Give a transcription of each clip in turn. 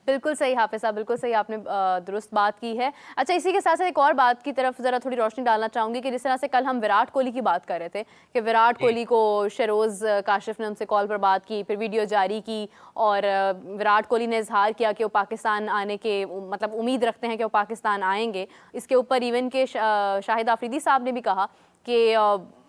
बिल्कुल सही हाफिज साहब, बिल्कुल सही, आपने दुरुस्त बात की है। अच्छा, इसी के साथ साथ एक और बात की तरफ ज़रा थोड़ी रोशनी डालना चाहूँगी कि जिस तरह से कल हम विराट कोहली की बात कर रहे थे कि विराट कोहली को शहरोज़ काशिफ ने उनसे कॉल पर बात की, फिर वीडियो जारी की और विराट कोहली ने इजहार किया कि वो पाकिस्तान आने के मतलब उम्मीद रखते हैं कि वो पाकिस्तान आएंगे। इसके ऊपर इवन के शाहिद आफरीदी साहब ने भी कहा कि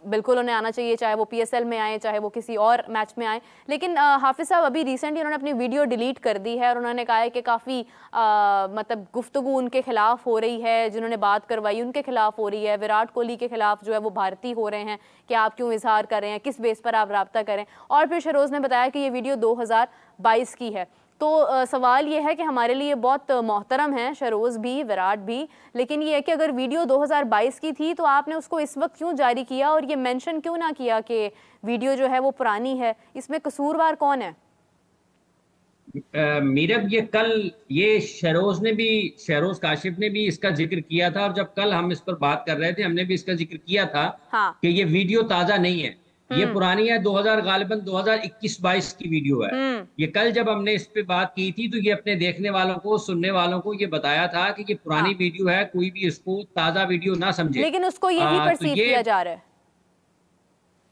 बिल्कुल उन्हें आना चाहिए, चाहे वो पीएसएल में आए चाहे वो किसी और मैच में आए। लेकिन हाफिज साहब अभी रिसेंटली उन्होंने अपनी वीडियो डिलीट कर दी है और उन्होंने कहा है कि काफ़ी मतलब गुफ्तगू उनके खिलाफ हो रही है, जिन्होंने बात करवाई उनके खिलाफ हो रही है, विराट कोहली के खिलाफ जो है वो भारतीय हो रहे हैं कि आप क्यों इजहार कर रहे हैं, किस बेस पर आप रब्ता करें। और फिर शहरोज़ ने बताया कि ये वीडियो 2022 की है। तो सवाल ये है कि हमारे लिए बहुत मोहतरम है शहरोज़ भी, विराट भी, लेकिन ये है कि अगर वीडियो 2022 की थी तो आपने उसको इस वक्त क्यों जारी किया और ये मेंशन क्यों ना किया कि वीडियो जो है वो पुरानी है? इसमें कसूरवार कौन है? मीरब, ये शहरोज काशिफ ने भी इसका जिक्र किया था, और जब कल हम इस पर बात कर रहे थे हमने भी इसका जिक्र किया था हाँ। कि ये वीडियो ताजा नहीं है, ये पुरानी है, 2000 गालिबन 2021-22 की वीडियो है। ये कल जब हमने इस पे बात की थी तो ये अपने देखने वालों को, सुनने वालों को ये बताया था कि ये पुरानी हाँ, वीडियो है, कोई भी इसको ताजा वीडियो ना समझे। लेकिन उसको यही तो परसीव ये किया जा रहा है।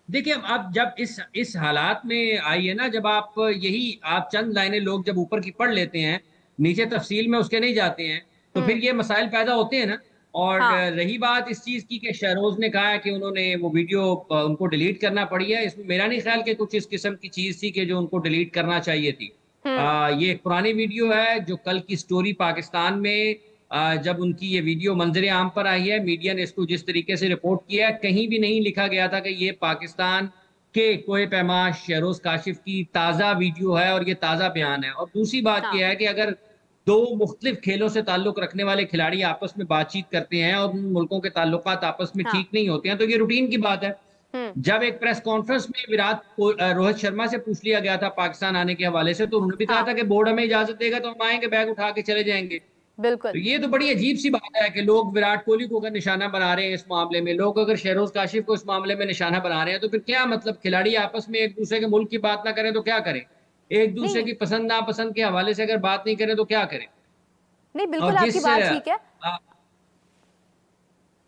देखिए, अब जब इस हालात में आई है ना, जब आप चंद लाइनें लोग जब ऊपर की पढ़ लेते हैं, नीचे तफसील में उसके नहीं जाते हैं, तो फिर ये मसाइल पैदा होते हैं ना। और हाँ। रही बात इस चीज की कि शहरोज ने कहा है कि उन्होंने वो वीडियो उनको डिलीट करना पड़ी है, इसमें मेरा नहीं ख्याल कि कुछ इस किस्म की चीज थी कि जो उनको डिलीट करना चाहिए थी। ये एक पुरानी वीडियो है जो कल की स्टोरी पाकिस्तान में जब उनकी ये वीडियो मंजर आम पर आई है, मीडिया ने इसको जिस तरीके से रिपोर्ट किया है, कहीं भी नहीं लिखा गया था कि ये पाकिस्तान के कोहे पैमाश शहरोज काशिफ की ताज़ा वीडियो है और ये ताज़ा बयान है। और दूसरी बात हाँ। यह है कि अगर दो मुख्तलिफ खेलों से ताल्लुक रखने वाले खिलाड़ी आपस में बातचीत करते हैं और उन मुल्कों के ताल्लुकात आपस में हाँ। ठीक नहीं होते हैं तो ये रूटीन की बात है। जब एक प्रेस कॉन्फ्रेंस में विराट को रोहित शर्मा से पूछ लिया गया था पाकिस्तान आने के हवाले से, तो उन्होंने भी कहा हाँ। था कि बोर्ड हमें इजाजत देगा तो हम आएंगे, बैग उठा के चले जाएंगे। बिल्कुल। तो ये तो बड़ी अजीब सी बात है कि लोग विराट कोहली को अगर निशाना बना रहे हैं इस मामले में, लोग अगर शहरोज काशिफ को इस मामले में निशाना बना रहे हैं, तो फिर क्या मतलब? खिलाड़ी आपस में एक दूसरे के मुल्क की बात ना करें तो क्या करें? एक दूसरे नहीं, की पसंद नापसंद के हवाले से अगर बात नहीं करें तो क्या करें? नहीं, और बिल्कुल आपकी बात ठीक है, आ, जी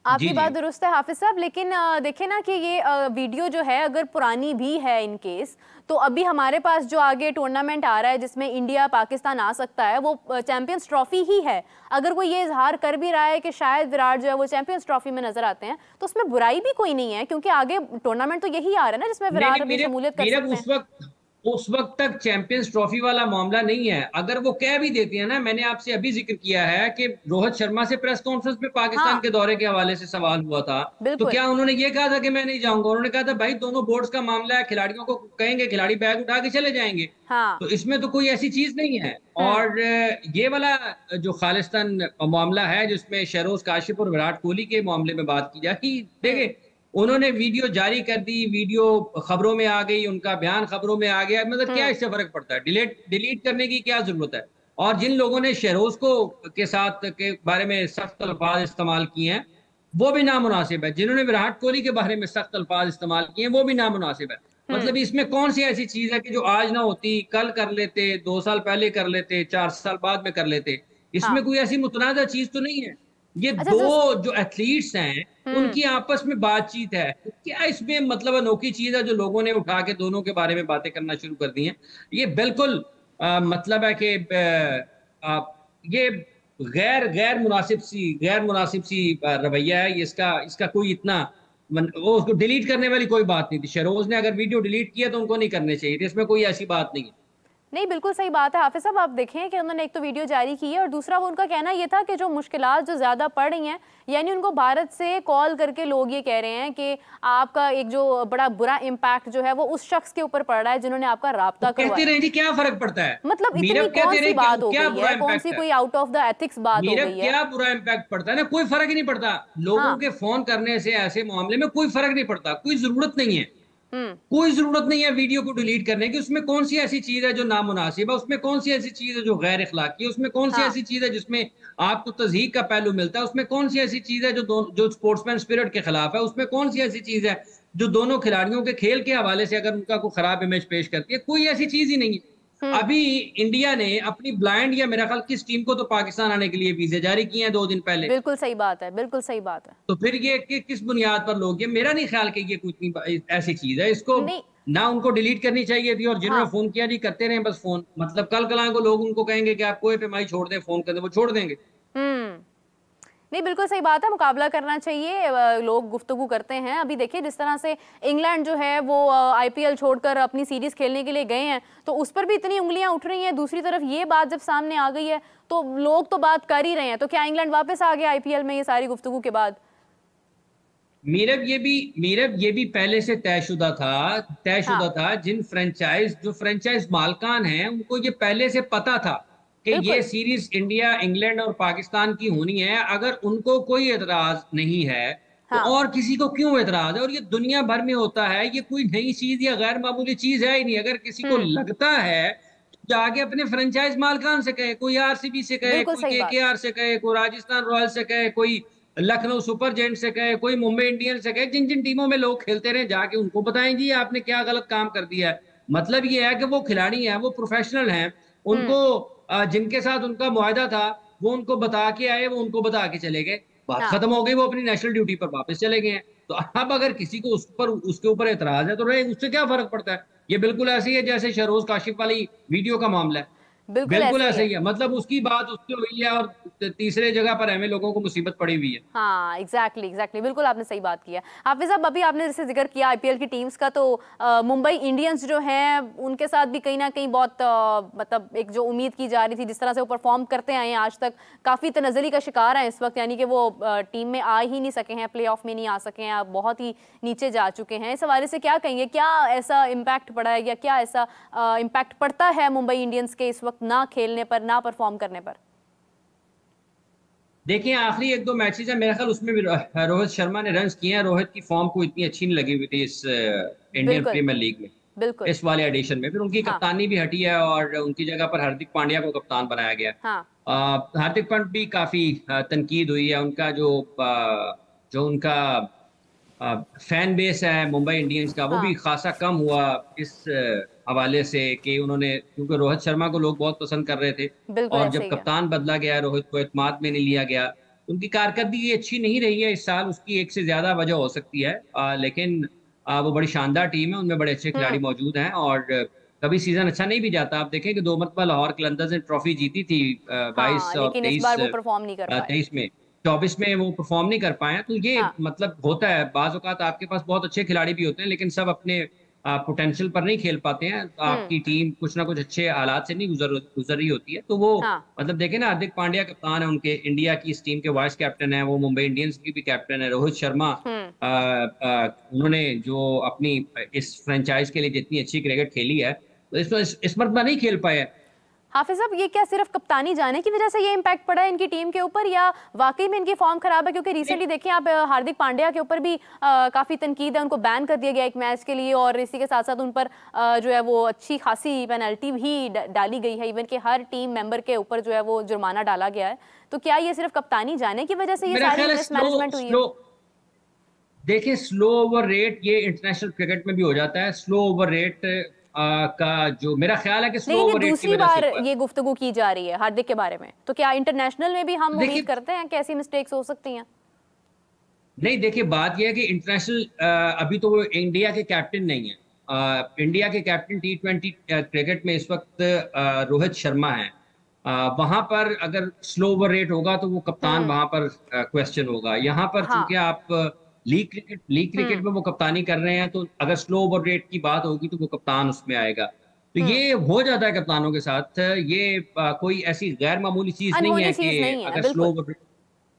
आपकी जी। बात दुरुस्त है हाफिज साहब। लेकिन देखें ना कि ये वीडियो जो है अगर पुरानी भी है इन केस, तो अभी हमारे पास जो आगे टूर्नामेंट आ रहा है जिसमें इंडिया पाकिस्तान आ सकता है वो चैंपियंस ट्रॉफी ही है। अगर कोई ये इजहार कर भी रहा है कि शायद विराट जो है वो चैंपियंस ट्रॉफी में नजर आते हैं, तो उसमें बुराई भी कोई नहीं है, क्योंकि आगे टूर्नामेंट तो यही आ रहा है ना जिसमें नहीं विराट नहीं, अपनी मेरे शमूलियत कर मेरे सकते हैं। उस वक्त तक चैंपियंस ट्रॉफी वाला मामला नहीं है। अगर वो कह भी देते हैं ना, मैंने आपसे अभी जिक्र किया है कि रोहित शर्मा से प्रेस कॉन्फ्रेंस में पाकिस्तान हाँ। के दौरे के हवाले से सवाल हुआ था, तो बिल्कुल। क्या उन्होंने ये कहा था कि मैं नहीं जाऊंगा? उन्होंने कहा था भाई दोनों बोर्ड्स का मामला है, खिलाड़ियों को कहेंगे, खिलाड़ी बैग उठा के चले जाएंगे। हाँ। तो इसमें तो कोई ऐसी चीज नहीं है। हम्म। और ये वाला जो खालिस्तान मामला है जिसमें शहरोज काशिफ और विराट कोहली के मामले में बात की जाती, देखिए उन्होंने वीडियो जारी कर दी, वीडियो खबरों में आ गई, उनका बयान खबरों में आ गया, मतलब क्या हम्म। इससे फर्क पड़ता है? डिलीट करने की क्या जरूरत है? और जिन लोगों ने शहरोज को के साथ के बारे में सख्त अल्फाज इस्तेमाल किए हैं वो भी नामुनासिब है, जिन्होंने विराट कोहली के बारे में सख्त अल्फाज इस्तेमाल किए हैं वो भी नामुनासिब है। हम्म। मतलब इसमें कौन सी ऐसी चीज है कि जो आज ना होती कल कर लेते, 2 साल पहले कर लेते, 4 साल बाद में कर लेते? इसमें हाँ। कोई ऐसी मुतनाज़ा चीज तो नहीं है। ये अच्छा, दो जो जो एथलीट्स हैं हम्म। उनकी आपस में बातचीत है, तो क्या इसमें मतलब अनोखी चीज है जो लोगों ने उठा के दोनों के बारे में बातें करना शुरू कर दी हैं? ये बिल्कुल मतलब है कि ये गैर मुनासिब सी रवैया है। ये इसका इसका कोई इतना वो उसको डिलीट करने वाली कोई बात नहीं थी। शहरोज ने अगर वीडियो डिलीट किया तो उनको नहीं करने चाहिए थे, इसमें कोई ऐसी बात नहीं है। नहीं, बिल्कुल सही बात है हाफिज साहब। आप देखें कि उन्होंने एक तो वीडियो जारी की है और दूसरा वो उनका कहना ये था कि जो मुश्किलात जो ज़्यादा पड़ रही हैं, यानी उनको भारत से कॉल करके लोग ये कह रहे हैं कि आपका एक जो बड़ा बुरा इम्पैक्ट जो है वो उस शख्स के ऊपर पड़ रहा है जिन्होंने आपका तो राब्ता कहते करवाया। रहे जी, क्या फर्क पड़ता है? मतलब इतनी मीरब कौन कहते सी रहे क्या बात हो क्या गई बुरा है, कौन सी इम्पैक्ट है? कोई आउट ऑफ द एथिक्स बात हो मीरब गई है? क्या बुरा इम्पैक्ट पड़ता है ना? कोई फर्क ही नहीं पड़ता। लोगों हाँ। के फोन करने से ऐसे मामले में कोई फर्क नहीं पड़ता, कोई जरूरत नहीं है। हम्म। कोई जरूरत नहीं है वीडियो को डिलीट करने की। उसमें कौन सी ऐसी चीज है जो नामुनासिब है? उसमें कौन सी ऐसी चीज है जो गैर इखलाकी है? उसमें कौन सी हाँ। ऐसी चीज है जिसमें आपको तज़हीक का पहलू मिलता है? उसमें कौन सी ऐसी चीज है जो स्पोर्ट्समैन स्पिरिट के खिलाफ है? उसमें कौन सी ऐसी चीज है जो दोनों खिलाड़ियों के खेल के हवाले से अगर उनका कोई खराब इमेज पेश करती है? कोई ऐसी चीज ही नहीं है। अभी इंडिया ने अपनी ब्लाइंड या मेरा ख्याल किस टीम को तो पाकिस्तान आने के लिए वीजे जारी किए हैं 2 दिन पहले। बिल्कुल सही बात है, बिल्कुल सही बात है। तो फिर ये किस बुनियाद पर लोग, ये मेरा नहीं ख्याल कि ये कुछ ऐसी चीज है, इसको नहीं। ना उनको डिलीट करनी चाहिए थी, और जिन्होंने हाँ। फोन किया जी करते रहे बस फोन, मतलब कल कलां को लोग उनको कहेंगे कि आप कोई पे माई छोड़ दें, फोन कर दें, वो छोड़ देंगे। नहीं, बिल्कुल सही बात है, मुकाबला करना चाहिए। लोग गुफ्तगू करते हैं। अभी देखिए जिस तरह से इंग्लैंड जो है वो आईपीएल छोड़कर अपनी सीरीज खेलने के लिए गए हैं, तो उस पर भी इतनी उंगलियां उठ रही हैं। दूसरी तरफ ये बात जब सामने आ गई है तो लोग तो बात कर ही रहे हैं। तो क्या इंग्लैंड वापस आ गया आईपीएल में ये सारी गुफ्तगू के बाद? मीरब ये भी पहले से तयशुदा हाँ, था। जो फ्रेंचाइज मालकान हैं उनको ये पहले से पता था कि ये बिल्कुल। सीरीज इंडिया, इंग्लैंड और पाकिस्तान की होनी है। अगर उनको कोई एतराज नहीं है तो हाँ। और किसी को क्यों एतराज है? और ये दुनिया भर में होता है, ये कोई नई चीज या गैर मामूली चीज है ही नहीं। अगर किसी को हम्म। लगता है तो जाके अपने फ्रेंचाइज मालकान से कहे, कोई आरसीबी से कहे, बिल्कुल कोई सही बात। केकेआर से कहे, कोई राजस्थान रॉयल्स से कहे, कोई लखनऊ सुपर जेंट से कहे, कोई मुंबई इंडियंस से कहे, जिन जिन टीमों में लोग खेलते रहे जाके उनको बताएं जी आपने क्या गलत काम कर दिया है। मतलब ये है कि वो खिलाड़ी हैं, वो प्रोफेशनल हैं, हम्म। उनको जिनके साथ उनका मुआहदा था वो उनको बता के आए, वो उनको बता के चले गए, बात हाँ। खत्म हो गई, वो अपनी नेशनल ड्यूटी पर वापस चले गए हैं। तो अब अगर किसी को उसके ऊपर एतराज है तो रहे, उससे क्या फर्क पड़ता है? ये बिल्कुल ऐसे ही है जैसे शहरोज काशिफ वाली वीडियो का मामला है, बिल्कुल बिल्कुल ऐसे ही ऐसे है। ही है। मतलब उसकी बात उससे हुई है और तीसरे जगह पर हमें लोगों को मुसीबत पड़ी हुई है। हाँ, एग्जैक्टली, बिल्कुल आपने सही बात किया। हाफिज साहब, अभी आपने जैसे जिक्र किया आईपीएल की टीम्स का, तो मुंबई इंडियंस जो हैं उनके साथ भी कहीं ना कहीं बहुत मतलब एक जो उम्मीद की जा रही थी, जिस तरह से वो परफॉर्म करते आए हैं आज तक, काफी तनज़्ज़ुली का शिकार है इस वक्त। यानी कि वो टीम में आ ही नहीं सके हैं, प्ले ऑफ में नहीं आ सके हैं, आप बहुत ही नीचे जा चुके हैं। इस हवाले से क्या कहेंगे? क्या ऐसा इम्पैक्ट पड़ा है या क्या ऐसा इम्पैक्ट पड़ता है मुंबई इंडियंस के इस वक्त ना खेलने पर, ना परफॉर्म करने पर? देखिए आखिरी 1-2 मैचेस है, मेरा ख्याल उसमें भी रोहित शर्मा ने रन्स किए हैं। रोहित की फॉर्म को इतनी अच्छी नहीं लगी हुई थी इस इंडियन बिल्कुल। प्रीमियर लीग में, बिल्कुल। इस वाले एडिशन में। फिर उनकी हाँ। कप्तानी भी हटी है और उनकी जगह पर हार्दिक पांड्या को कप्तान बनाया गया। हाँ। हार्दिक पांड्या भी काफी तनकीद हुई है। उनका जो उनका फैन बेस है मुंबई इंडियंस का, वो भी हाँ। खासा कम हुआ इस हवाले से कि उन्होंने, क्योंकि रोहित शर्मा को लोग बहुत पसंद कर रहे थे बिल्कुल और ऐसे जब ही है। कप्तान बदला गया, रोहित को एतमाद में नहीं लिया गया, उनकी कारकर्दगी अच्छी नहीं रही है इस साल। उसकी एक से ज्यादा वजह हो सकती है, लेकिन वो बड़ी शानदार टीम है, उनमें बड़े अच्छे खिलाड़ी हम्म। मौजूद हैं और कभी सीजन अच्छा नहीं भी जाता। आप देखें कि 2 मरतबा लाहौर कलंदर्स ने ट्रॉफी जीती थी, 22 हाँ, और लेकिन इस 23, बार वो परफॉर्म नहीं कर पाए। 23 में, 24 में वो परफॉर्म नहीं कर पाए हैं। तो ये हाँ। मतलब होता है, बाज औकात आपके पास बहुत अच्छे खिलाड़ी भी होते हैं लेकिन सब अपने पोटेंशियल पर नहीं खेल पाते हैं। तो हम्म। आपकी टीम कुछ ना कुछ अच्छे हालात से नहीं गुजर रही होती है। तो वो हाँ। मतलब देखें ना, हार्दिक पांड्या कप्तान है उनके, इंडिया की इस टीम के वाइस कैप्टन है, वो मुंबई इंडियंस की भी कैप्टन है। रोहित शर्मा हम्म। उन्होंने जो अपनी इस फ्रेंचाइज के लिए जितनी अच्छी क्रिकेट खेली है, तो इस मरतबा नहीं खेल पाए। हाफिज साहब, ये क्या सिर्फ कप्तानी जाने की वजह से ये इम्पैक्ट पड़ा है इनकी टीम के ऊपर, या वाकई में इनकी फॉर्म खराब है? क्योंकि रिसेंटली देखिए आप, हार्दिक पांड्या के ऊपर भी काफी तनकीद है, उनको बैन कर दिया गया एक मैच के लिए, और इसी के साथ साथ उन पर जो है वो अच्छी खासी पेनल्टी भी डाली गई है। इवन के हर टीम मेंबर के ऊपर जो है वो जुर्माना डाला गया है। तो क्या ये सिर्फ कप्तानी जाने की वजह से ये मेरा सारी ख्याल है मिसमैनेजमेंट हुई है? देखिए स्लो ओवर रेट ये इंटरनेशनल क्रिकेट में भी हो जाता है। स्लो ओवर रेट का जो मेरा ख्याल है कि स्लो लेकिन ये ओवर रेट की दूसरी वजह से बार हुआ है। ये गुफ्तगू की जा रही है हार्दिक के बारे में, तो क्या इंटरनेशनल में भी हम देखिए उम्मीद करते हैं कि ऐसी मिस्टेक्स हो सकती हैं? नहीं, देखिए बात यह है कि इंटरनेशनल अभी तो वो इंडिया के कैप्टन नहीं है। इंडिया के कैप्टन T20 क्रिकेट में इस वक्त रोहित शर्मा है। वहां पर अगर स्लो ओवर रेट होगा तो वो कप्तान हम्म। वहां पर क्वेश्चन होगा। यहाँ पर हाँ। चूंकि आप लीग क्रिकेट में वो कप्तानी कर रहे हैं, तो अगर स्लो ओवर रेट की बात होगी तो वो कप्तान उसमें आएगा। तो हम्म। ये हो जाता है कप्तानों के साथ। ये कोई ऐसी गैर मामूली चीज नहीं है अनहोनी कि चीज नहीं है, अगर स्लो बिल्कुल। ओवर,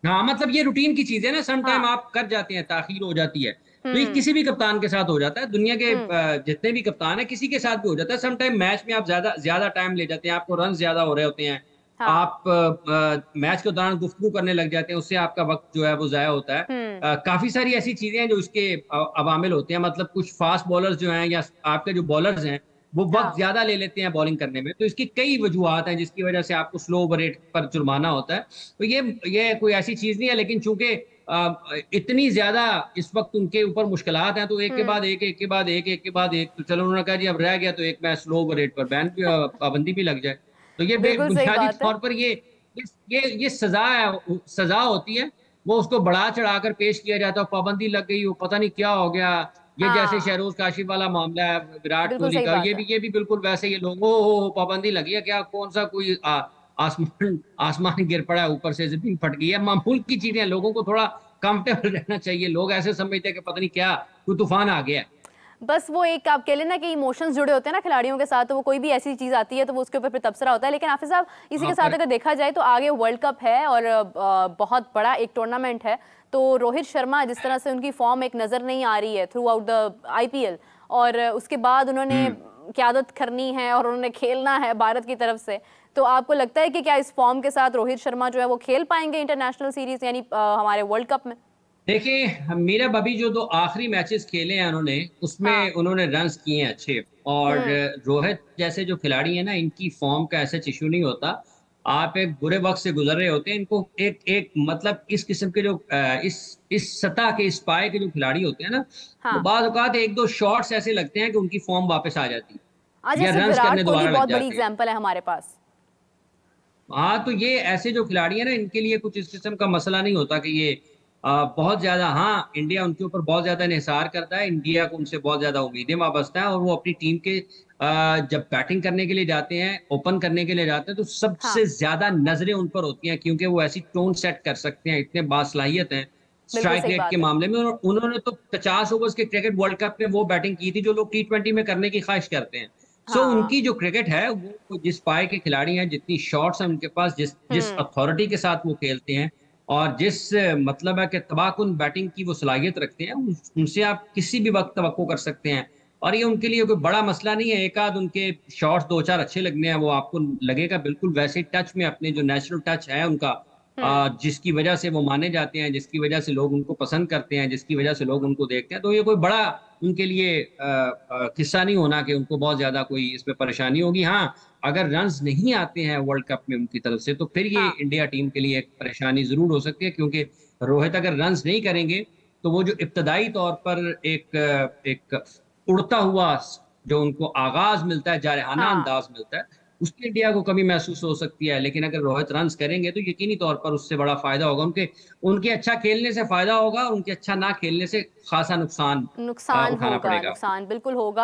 हाँ मतलब ये रूटीन की चीज है ना, सम टाइम हाँ। आप कर जाते हैं, ताखीर हो जाती है। तो ये हम्म। किसी भी कप्तान के साथ हो जाता है, दुनिया के हम्म। जितने भी कप्तान है किसी के साथ भी हो जाता है। सम टाइम मैच में आप ज्यादा ज्यादा टाइम ले जाते हैं, आपको रन ज्यादा हो रहे होते हैं, हाँ। आप मैच के दौरान गुफ्तगू करने लग जाते हैं, उससे आपका वक्त जो है वो जाया होता है। हम्म। काफी सारी ऐसी चीजें हैं जो इसके अवामिल होते हैं। मतलब कुछ फास्ट बॉलर्स जो हैं या आपके जो बॉलर्स हैं वो वक्त हाँ। ज्यादा ले लेते हैं बॉलिंग करने में, तो इसकी कई वजूहत हैं जिसकी वजह से आपको स्लो ओवर रेट पर जुर्माना होता है। तो ये कोई ऐसी चीज नहीं है, लेकिन चूंकि इतनी ज्यादा इस वक्त उनके ऊपर मुश्किलात हैं, तो एक के बाद एक, एक के बाद एक के बाद एक, तो चलो उन्होंने कहा जी अब रह गया तो एक मैच स्लो रेट पर बैन भी, पाबंदी भी लग जाए। तो ये बिल्कुल सही बुनियादी बात है। तौर पर ये सजा है, सजा होती है, वो उसको बढ़ा चढ़ाकर पेश किया जाता है, पाबंदी लग गई, वो पता नहीं क्या हो गया। ये जैसे हाँ, शहरोज काशिफ वाला मामला है विराट बिल्कुल कोहली सही का, बात है। ये भी बिल्कुल वैसे, ये लोग हो पाबंदी लगी है क्या, कौन सा कोई आसमान आसमान गिर पड़ा है ऊपर से, जमीन फट गई है, मामूल की चीजें हैं। लोगों को थोड़ा कंफर्टेबल रहना चाहिए। लोग ऐसे समझते हैं कि पता नहीं क्या कोई तूफान आ गया है। बस वो एक आप कह लेना कि इमोशंस जुड़े होते हैं ना खिलाड़ियों के साथ, तो वो कोई भी ऐसी चीज आती है तो वो उसके ऊपर फिर तबसरा होता है। लेकिन हाफिज साहब, इसी हाँ, के साथ अगर देखा जाए तो आगे वर्ल्ड कप है और बहुत बड़ा एक टूर्नामेंट है, तो रोहित शर्मा जिस तरह से उनकी फॉर्म एक नजर नहीं आ रही है थ्रू आउट द आईपीएल, और उसके बाद उन्होंने क़यादत करनी है और उन्होंने खेलना है भारत की तरफ से, तो आपको लगता है कि क्या इस फॉर्म के साथ रोहित शर्मा जो है वो खेल पाएंगे इंटरनेशनल सीरीज यानी हमारे वर्ल्ड कप में? देखिए, मेरा बबी जो दो आखिरी मैचेस खेले हैं उन्होंने, उसमें हाँ। उन्होंने रन्स किए हैं अच्छे। और हम्म। रोहित जैसे जो खिलाड़ी है ना, इनकी फॉर्म का ऐसा इशू नहीं होता। आप एक बुरे वक्त से गुजर रहे होते हैं, इनको एक एक मतलब इस किस्म के जो इस सतह के, इस पाए के जो खिलाड़ी होते हैं ना, वो हाँ। बाद औकात एक दो शॉट्स ऐसे लगते हैं कि उनकी फॉर्म वापस आ जाती आज है या जैसे रन्स विराट करने कोहली दोबारा लग बहुत बड़ी जाते हैं। एग्जाम्पल है हमारे पास। हाँ, तो ये ऐसे जो खिलाड़ी है ना, इनके लिए कुछ इस किस्म का मसला नहीं होता कि ये बहुत ज्यादा, हाँ इंडिया उनके ऊपर बहुत ज्यादा इन्हिसार करता है, इंडिया को उनसे बहुत ज्यादा उम्मीदें वाबस्ता है, और वो अपनी टीम के जब बैटिंग करने के लिए जाते हैं, ओपन करने के लिए जाते हैं, तो हाँ, सबसे ज्यादा नजरें उन पर होती हैं, क्योंकि वो ऐसी टोन सेट कर सकते हैं, इतने बासलाहियत हैं बिल्कुल स्ट्राइक सही रेट के बात है। मामले में। और उन्होंने तो 50 ओवर्स के क्रिकेट वर्ल्ड कप में वो बैटिंग की थी जो लोग T20 में करने की ख्वाहिश करते हैं। सो हाँ। उनकी जो क्रिकेट है, वो जिस पाए के खिलाड़ी हैं, जितनी शॉट्स हैं उनके पास, जिस जिस हम्म। अथॉरिटी के साथ वो खेलते हैं, और जिस मतलब है कि तबाहकुन बैटिंग की वो सलाहियत रखते हैं, उनसे आप किसी भी वक्त तवक्को कर सकते हैं। और ये उनके लिए कोई बड़ा मसला नहीं है। एक आध उनके शॉट्स दो चार अच्छे लगने हैं, वो आपको लगेगा बिल्कुल वैसे टच में, अपने जो नेचुरल टच है उनका, हम्म। जिसकी वजह से वो माने जाते हैं, जिसकी वजह से लोग उनको पसंद करते हैं, जिसकी वजह से लोग उनको देखते हैं। तो ये कोई बड़ा उनके लिए किस्सा नहीं होना कि उनको बहुत ज्यादा कोई इसमें परेशानी होगी। हाँ, अगर रन्स नहीं आते हैं वर्ल्ड कप में उनकी तरफ से, तो फिर ये हाँ। इंडिया टीम के लिए एक परेशानी जरूर हो सकती है, क्योंकि रोहित अगर रन्स नहीं करेंगे, तो वो जो इब्तदाई तौर पर एक उड़ता हुआ जो उनको आगाज मिलता है, जारहाना हाँ। अंदाज मिलता है, उसकी इंडिया को कमी महसूस हो सकती है। लेकिन अगर रोहित रन्स करेंगे तो यकीनी तौर पर उससे बड़ा फायदा होगा, उनके उनके अच्छा खेलने से फायदा होगा, और उनके अच्छा ना खेलने से खासा नुकसान नुकसान उठाना होगा, पड़ेगा। नुकसान बिल्कुल होगा।